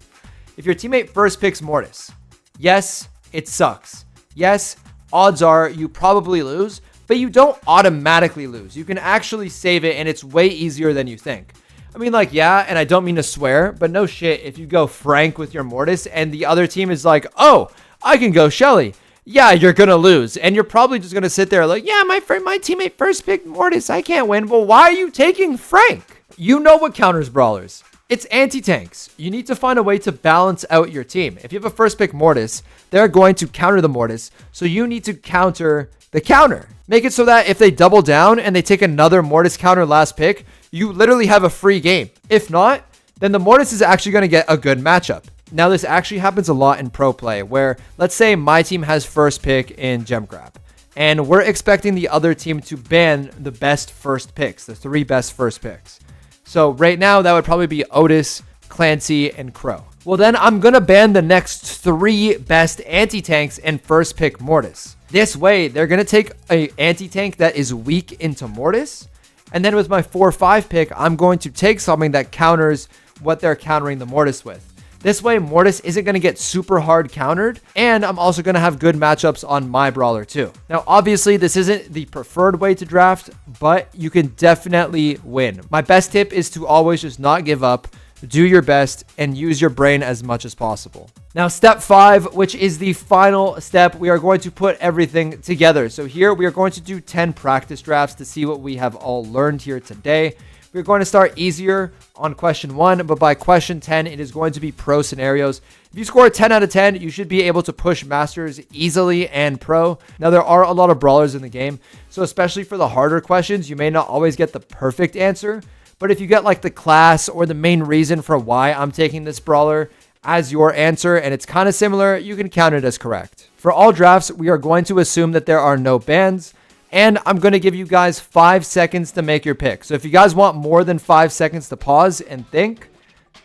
Speaker 1: If your teammate first picks Mortis, yes, it sucks. Yes, odds are you probably lose, but you don't automatically lose. You can actually save it, and it's way easier than you think. I mean, yeah, and I don't mean to swear, but no shit, if you go Frank with your Mortis and the other team is like, oh, I can go Shelly. Yeah, you're going to lose. And you're probably just going to sit there like, yeah, my teammate first picked Mortis. I can't win. Well, why are you taking Frank? You know what counters brawlers. It's anti-tanks. You need to find a way to balance out your team. If you have a first pick Mortis, they're going to counter the Mortis. So you need to counter the counter. Make it so that if they double down and they take another Mortis counter last pick, you literally have a free game. If not, then the Mortis is actually going to get a good matchup. Now, this actually happens a lot in pro play where, let's say my team has first pick in Gem Grab, and we're expecting the other team to ban the best first picks, the 3 best first picks. So right now, that would probably be Otis, Clancy, and Crow. Well, then I'm going to ban the next 3 best anti-tanks and first pick Mortis. This way, they're going to take a anti-tank that is weak into Mortis, and then with my 4-5 pick, I'm going to take something that counters what they're countering the Mortis with. This way, Mortis isn't going to get super hard countered, and I'm also going to have good matchups on my brawler too. Now, obviously, this isn't the preferred way to draft, but you can definitely win. My best tip is to always just not give up, do your best, and use your brain as much as possible. Now, step 5, which is the final step, we are going to put everything together. So here, we are going to do 10 practice drafts to see what we have all learned here today. We're going to start easier on question 1, but by question 10, it is going to be pro scenarios. If you score a 10 out of 10, you should be able to push Masters easily and pro. Now, there are a lot of brawlers in the game, so especially for the harder questions, you may not always get the perfect answer. But if you get like the class or the main reason for why I'm taking this brawler as your answer, and it's kind of similar, you can count it as correct. For all drafts, we are going to assume that there are no bans, and I'm going to give you guys 5 seconds to make your pick. So if you guys want more than 5 seconds to pause and think,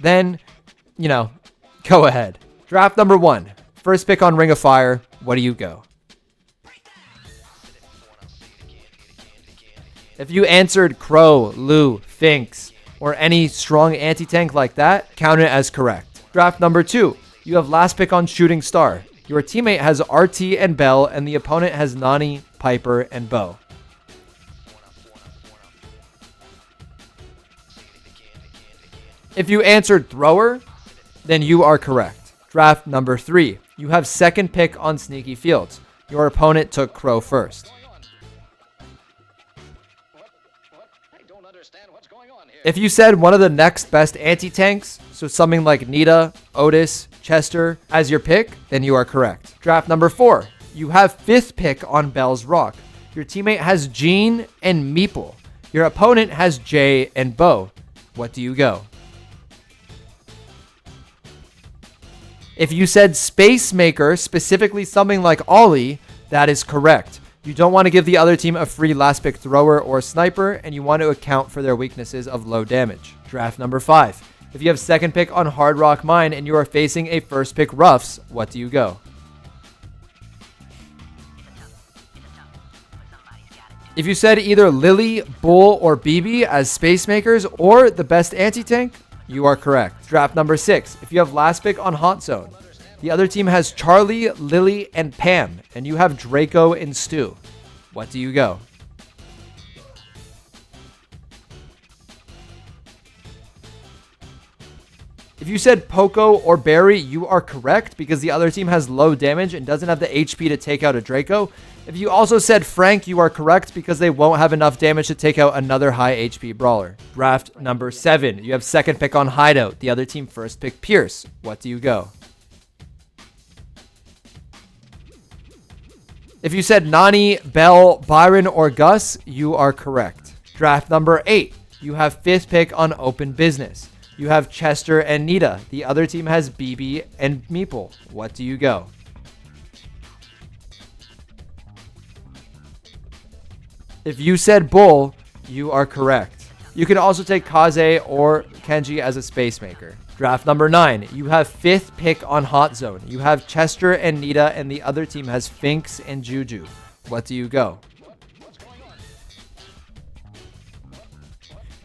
Speaker 1: then, go ahead. Draft number 1. First pick on Ring of Fire. What do you go? If you answered Crow, Lou, Finks, or any strong anti-tank like that, count it as correct. Draft number 2. You have last pick on Shooting Star. Your teammate has RT and Bell, and the opponent has Nani, Piper, and Bo. If you answered Thrower, then you are correct. Draft number 3. You have second pick on Sneaky Fields. Your opponent took Crow first. If you said one of the next best anti-tanks, so something like Nita, Otis, Chester as your pick, then you are correct. Draft number 4. You have fifth pick on Bell's Rock. Your teammate has Jean and Meeple. Your opponent has Jay and Bo. What do you go? If you said Space Maker, specifically something like Ollie, that is correct. You don't want to give the other team a free last pick thrower or sniper, and you want to account for their weaknesses of low damage. Draft number 5. If you have second pick on Hard Rock Mine and you are facing a first pick Ruffs, what do you go? If you said either Lily, Bull, or BB as Space Makers or the best anti-tank, you are correct. Draft number 6. If you have last pick on Haunt Zone, the other team has Charlie, Lily, and Pam, and you have Draco and Stu. What do you go? If you said Poco or Barry, you are correct because the other team has low damage and doesn't have the HP to take out a Draco. If you also said Frank, you are correct because they won't have enough damage to take out another high HP brawler. Draft number 7. You have second pick on Hideout. The other team first pick Pierce. What do you go? If you said Nani, Bell, Byron, or Gus, you are correct. Draft number 8. You have fifth pick on Open Business. You have Chester and Nita. The other team has BB and Meeple. What do you go? If you said Bull, you are correct. You can also take Kaze or Kenji as a Space Maker. Draft number 9. You have fifth pick on Hot Zone. You have Chester and Nita, and the other team has Finks and Juju. What do you go?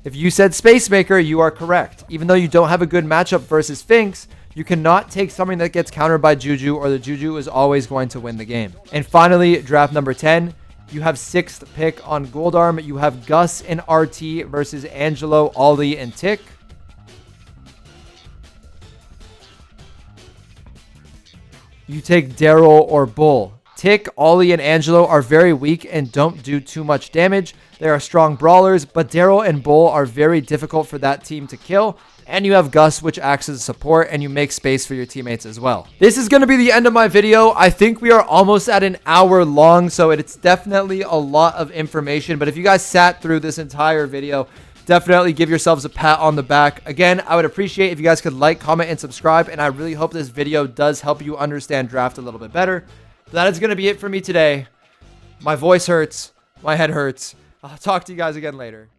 Speaker 1: If you said Space Maker, you are correct. Even though you don't have a good matchup versus Finks, you cannot take something that gets countered by Juju, or the Juju is always going to win the game. And finally, draft number 10. You have sixth pick on Goldarm. You have Gus and RT versus Angelo, Ollie, and Tick. You take Daryl or Bull. Tick, Ollie, and Angelo are very weak and don't do too much damage. They are strong brawlers, but Daryl and Bull are very difficult for that team to kill. And you have Gus, which acts as support, and you make space for your teammates as well. This is going to be the end of my video. I think we are almost at an hour long, so it's definitely a lot of information. But if you guys sat through this entire video, definitely give yourselves a pat on the back. Again, I would appreciate if you guys could like, comment, and subscribe, and I really hope this video does help you understand draft a little bit better. But that is going to be it for me today. My voice hurts. My head hurts. I'll talk to you guys again later.